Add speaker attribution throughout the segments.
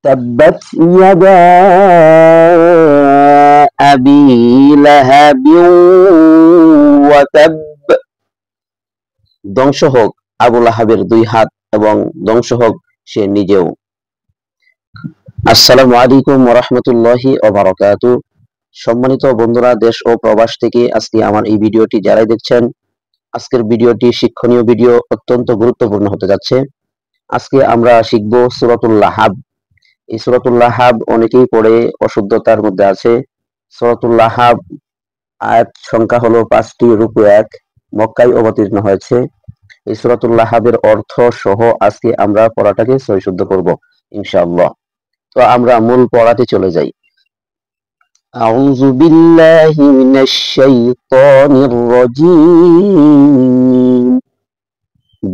Speaker 1: তাব্বাত ইয়াদা আবি লাহাবিন ওয়া তাব। ধ্বংস হোক আবু লাহাবের দুই হাত এবং ধ্বংস হোক সে নিজেও। আসসালামু আলাইকুম ওয়া রাহমাতুল্লাহি ওয়া বারাকাতুহু। সম্মানিত বন্ধুরা, দেশ ও প্রবাস থেকে আজকে আমার এই ভিডিওটি যারাই দেখছেন, আজকের ভিডিওটি শিক্ষণীয় ভিডিও, অত্যন্ত গুরুত্বপূর্ণ হতে যাচ্ছে। আজকে আমরা শিখব সূরাতুল লাহাব। এই সূরাতুল লাহাব অনেকেই পড়ে অশুদ্ধতার মধ্যে আছে। সূরাতুল লাহাব আয়াত সংখ্যা হলো 5টি, রুকু 1, মক্কায় অবতীর্ণ হয়েছে। এই সূরাতুল লাহাবের অর্থ সহ আজকে আমরা পড়াটাকে সহিশুদ্ধ করব ইনশাআল্লাহ। তো আমরা মূল পড়াতে চলে যাই। আউযু বিল্লাহি মিনাশ শাইতানির রাজীম।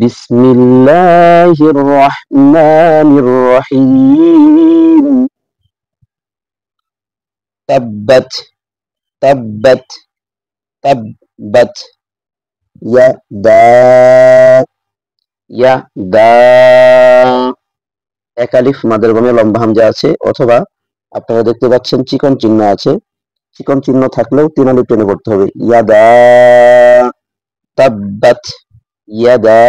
Speaker 1: বিসমিল্লাহির রহমানির রহিম। তাব্বাত তাব্বাত তাব্বাত ইয়াদা ইয়াদা। এক আলিফ মাদের বামে লম্বা হামজা আছে, অথবা আপনারা দেখতে পাচ্ছেন চিকন চিহ্ন আছে। চিকন চিহ্ন থাকলেও 3 আলিফ টেনে পড়তে হবে। ইয়াদা তাব্বাত ইয়াদা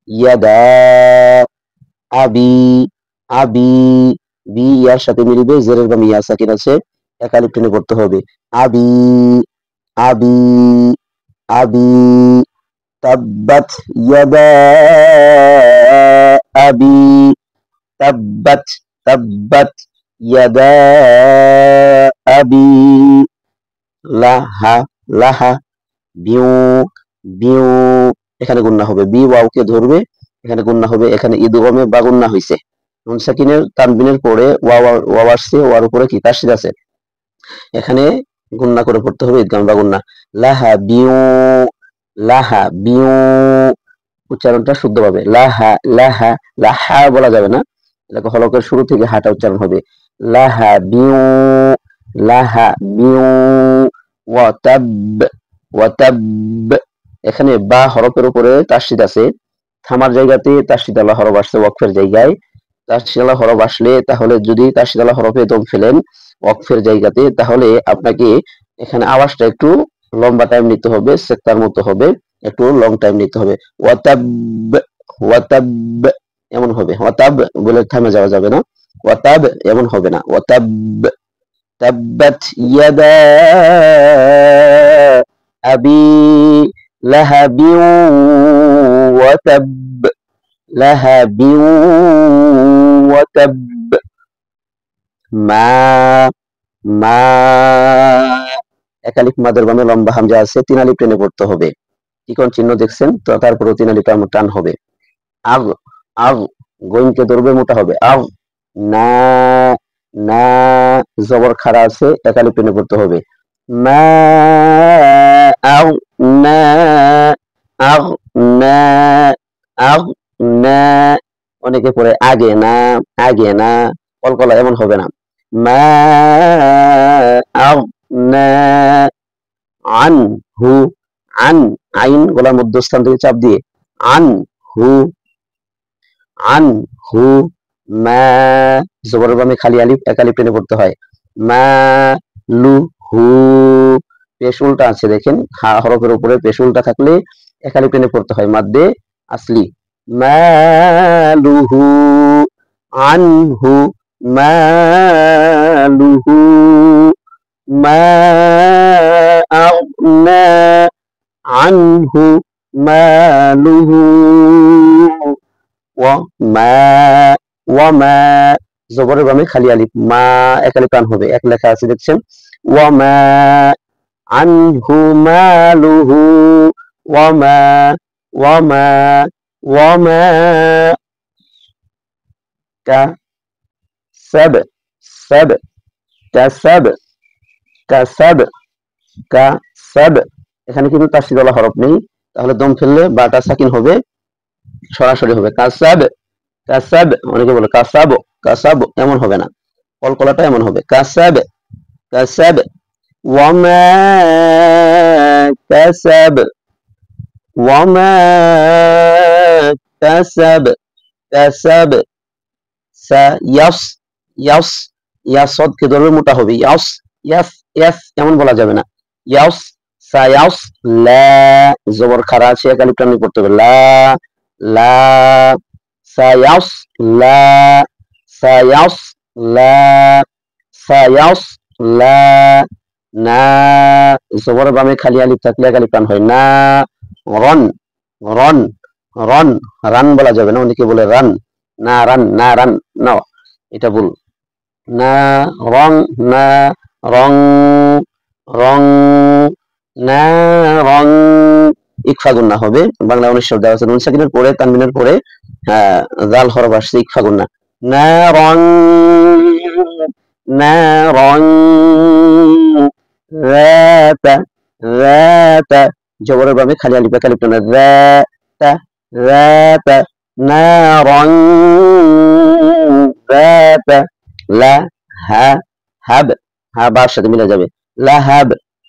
Speaker 1: ইয়াদা আবি আবি। বি ইয়ার সাথে মিলবে, জেরের বামে ইয়া সাকিন আছে, এক আলিফ টেনে পড়তে হবে। আবি আবি আবি। তাব্বাত ইয়াদা আবি তাব্বাত তাব্বাত ইয়াদা আবি লাহা লাহা বিউ বিউ। এখানে গুন্না হবে, বি ওয়াওকে ধরবে, এখানে গুন্না হবে। এখানে ইদগমে বা গুন্না হইছে। নুন সাকিনের তানবিনের পরে ওয়াও আসছে, ওয়ার উপরে কি তাসদীদ আছে, এখানে গুন্না করে পড়তে হবে, ইদগাম বা গুন্না। লাহা বিউ লাহা বিউ। উচ্চারণটা শুদ্ধভাবে লাহা লাহা। লাহা বলা যাবে না, এটাকে হলকের শুরু থেকে হাটা উচ্চারণ হবে। লাহা বিউ লাহা বিউ। ওয়াতাব ওয়াতাব। এখানে বা হরফের উপরে তাসদীদ আছে, থামার জায়গাতে তাসদীদ আলা হরফ আসছে, ওয়াকফের জায়গায় তাসদীদ আলা হরফ আসলে, তাহলে যদি তাসদীদ আলা হরফে দম ফেলেন ওয়াকফের জায়গাতে, তাহলে আপনাকে এখানে আওয়াজটা একটু লম্বা টাইম নিতে হবে, সেক্তার মতো হবে, একটু লং টাইম নিতে হবে। ওয়াতাব ওয়াতাব এমন হবে। ওয়াতাব বলে থামে যাওয়া যাবে না, ওয়াতাব এমন হবে না। ওয়াতাব তাব্বাত ইয়াদা আবি লাহাবিন ওয়াতাব লাহাবিন ওয়াতাব। মা মা। এক আলিফ মাদের বামে লম্বা হামজা আছে, 3 আলিফ টেনে পড়তে হবে। চিকন চিহ্ন দেখছেন তো, তারপরে 3 আলিফ টান হবে। আগ আগ, গইনকে ধরবে, মোটা হবে। আগ না না। জবর খাড়া আছে, এক আলিফ টেনে পড়তে হবে। মা আগ না আগ না আগ না। অনেকে পড়ে আগে না আগে না, কলকলা এমন হবে না। মা আগ না। আনহু আন, আইন গলার মধ্যস্থান থেকে চাপ দিয়ে আনহু আনহু। মা জবরের বামে খালি আলিফ, এক আলিফ টেনে পড়তে হয়। মা লু হু। পেশ উল্টা আছে দেখেন, হা হরফের উপরে পেশ উল্টা থাকলে এক আলিফ টেনে পড়তে হয়, মাদ্দে আসলি। মালুহু আনহু মালুহু। মা আগনা আনহু মালুহু। ওয়ামা ওয়ামা জবরের বামে খালি আলিফ, মা এক আলিফ টান হবে, এক লেখা আছে দেখছেন। ওয়ামা আনহু মালুহু ওয়ামা ওয়ামা ওয়ামা। কাসাব সাব কাসাব কাসাব কাসাব। এখানে কিন্তু তাসদীদ ওয়ালা হরফ নেই, তাহলে দম ফেললে বাটা সাকিন হবে, সরাসরি হবে কাসাব কাসাব। অনেকে বলে কাসাব কাসাব, এমন হবে না, কলকলাটা এমন হবে। কাসাব কাসাব ওয়ামা কাসাব ওয়ামা কাসাব কাসাব। সা ইয়াস ইয়াস ইয়াস সদ কে ধরবে মোটা হবে ইয়াস ইয়াস ইয়াস এমন বলা যাবে না ইয়াস সায়াস লা জবর খারা আছে এক আলিফ টান করতে হবে লা লা সায়াস লা সায়াস লা সায়াস লা না জবর বামে খালি আলিফ থাকলে এক আলিফ টান হয় না রন রন রন রান বলা যাবে না অনেকে বলে রান না রান না রান না এটা ভুল না রং না রং রং না রং ইকফা গুন্না হবে বাংলা 19 দেওয়া আছে নুন সাকিনের পরে তানবিনের পরে জাল হরফ আসছে ইকফা গুন্না না রং না রং রাতা রাতা জবরের বামে খালি আলিফ কালিফ টানা রাতা রাতা না রং রাতা লা হা হাব হা বার সাথে মিলে যাবে লা হাব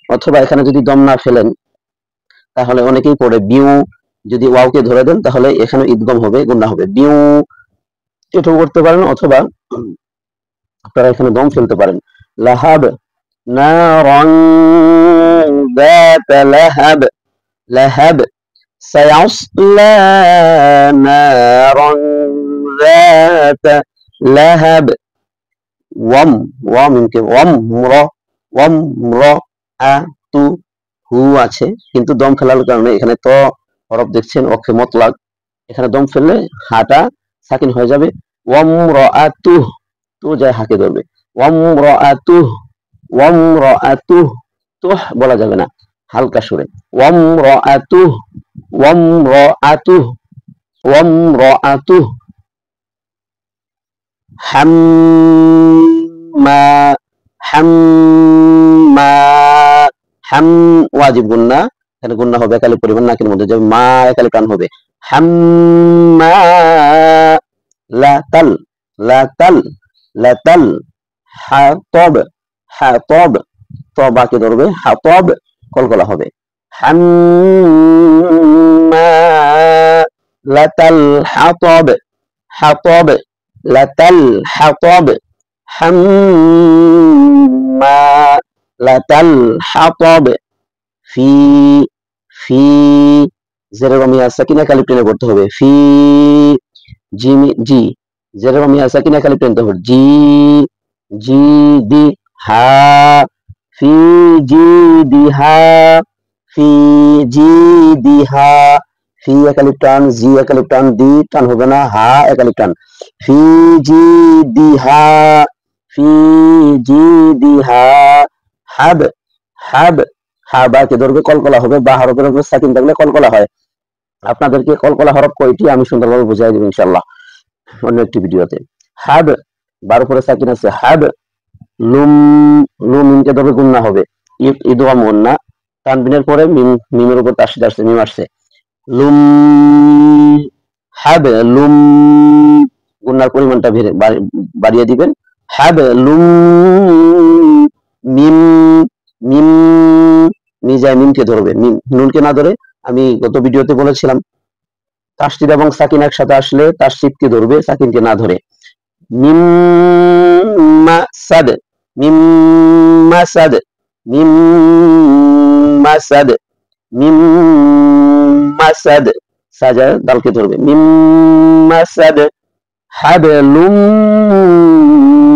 Speaker 1: অথবা এখানে যদি দম না ফেলেন তাহলে অনেকেই পড়ে বিউ যদি ওয়াওকে ধরে দেন তাহলে এখানে ইদগম হবে গুন্না হবে বিউ এটাও করতে পারেন অথবা আপনারা এখানে দম ফেলতে পারেন লাহাব নারান ذات لهب لهب سيصلى نارا ذات لهب ওয়াম ইনকে ওয়াম র আ তু হু আছে কিন্তু দম ফেলার কারণে এখানে ত হরফ দেখছেন অক্ষে মতলাক এখানে দম ফেললে হাটা সাকিন হয়ে যাবে ওয়াম র আ তু তু যায় হাকে ধরবে ওয়াম র আ তু ওয়াম র আ তু তুহ বলা যাবে না হালকা সুরে ওয়াম র আ তু ওয়াম র আ তু ওয়াম র আ তু হাম্মা হাম্মা হাম ওয়াজিব গুন্না এখানে গুন্না হবে একালি পরিমাণ নাকের মধ্যে যাবে মা একালি প্রাণ হবে হাম্মা লা তাল লা তাল লা তাল হাতব হাতব তবাকে ধরবে হাতব কলকলা হবে হাম্মা লা তাল হাতব হাতব লা তাল হাতব হাম্মা লা তাল হাতব ফি ফি জেরের বামে সাকিনা কালিফ টেনে করতে হবে ফি জি জি জেরের বামে সাকিনা কালিফ টেনে হবে জি জি দি হা ফি জি দি হা ফি জি দি হা ফি একালিফ টান জি একালিফ টান দি টান হবে না হা একালিফ টান ফি জি দি হা ফি জি দি হা হাব হাব হা বা কে ধরবে কলকলা হবে বা হরফের উপরে সাকিন থাকলে কলকলা হয় আপনাদেরকে কলকলা হরফ কয়টি আমি সুন্দরভাবে বুঝাই দেব ইনশাআল্লাহ অন্য একটি ভিডিওতে হাব বার উপরে সাকিন আছে হাব লুম লুম মিমকে ধরবে গুন্না হবে ইদগাম গুন্না তানবিনের পরে মিমের উপর তাসদীদ আসছে মিম আসছে লুম হাব লুম গুন্নার পরিমাণটা বাড়িয়ে দিবেন হাব লুম মিম মিম মিজায় মিমকে ধরবে নুনকে না ধরে আমি গত ভিডিওতে বলেছিলাম তাসদীদ এবং সাকিন একসাথে আসলে তাসদীদকে ধরবে সাকিনকে না ধরে মিম মাসাদ মিম মাসাদ মিম মাসাদ মিম মাসাদ সাজা দালকে ধরবে মিম মাসাদ হাবলুম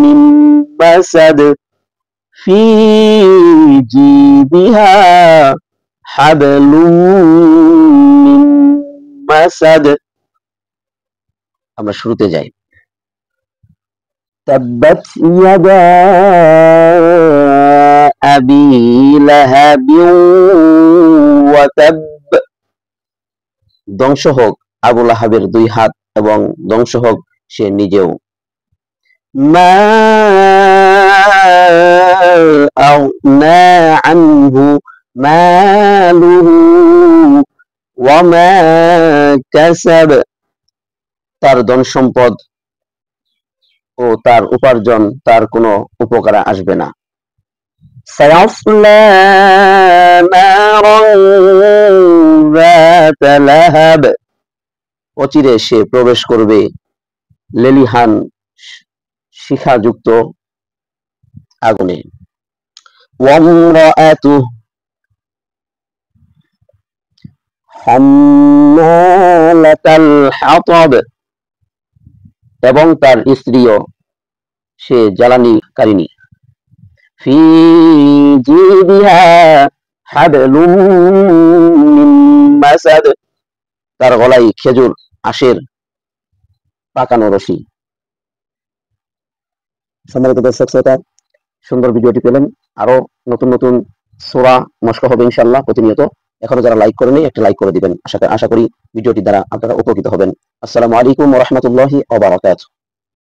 Speaker 1: মিম মাসাদ ফি জিবিহা হাবলুম মিন মাসাদ আমরা শুরুতে যাই তাব্বাত ইয়াদা আবি লাহাবিন ওয়া তাব ধ্বংস হোক আবু লাহাবের দুই হাত এবং ধ্বংস হোক সে নিজেও মা আগনা আনহু মালুহু ওয়া মা কাসাব তার ধন সম্পদ ও তার উপার্জন তার কোনো উপকারে আসবে না সায়াসলা নারান যাতা লাহাব অচিরে সে প্রবেশ করবে লেলিহান শিখাযুক্ত আগুনে। ওয়ামরাআতু হাম্মালাতাল হাতাব, এবং তার স্ত্রীও সে জ্বালানিকারিণী। ফি জিদিহা হাবলুম মিন মাসাদ, তার গলায় খেজুর আঁশের পাকানো রশি। সম্মানিত দর্শক শ্রোতা, সুন্দর ভিডিওটি পেলেন। আরো নতুন নতুন সূরা মশক হবে ইনশাআল্লাহ প্রতিনিয়ত। এখনো যারা লাইক করেনি একটা লাইক করে দিবেন। আশা করি ভিডিওটি দ্বারা আপনারা উপকৃত হবেন। আসসালামু আলাইকুম ওয়া রাহমাতুল্লাহি ওয়া বারাকাতুহু।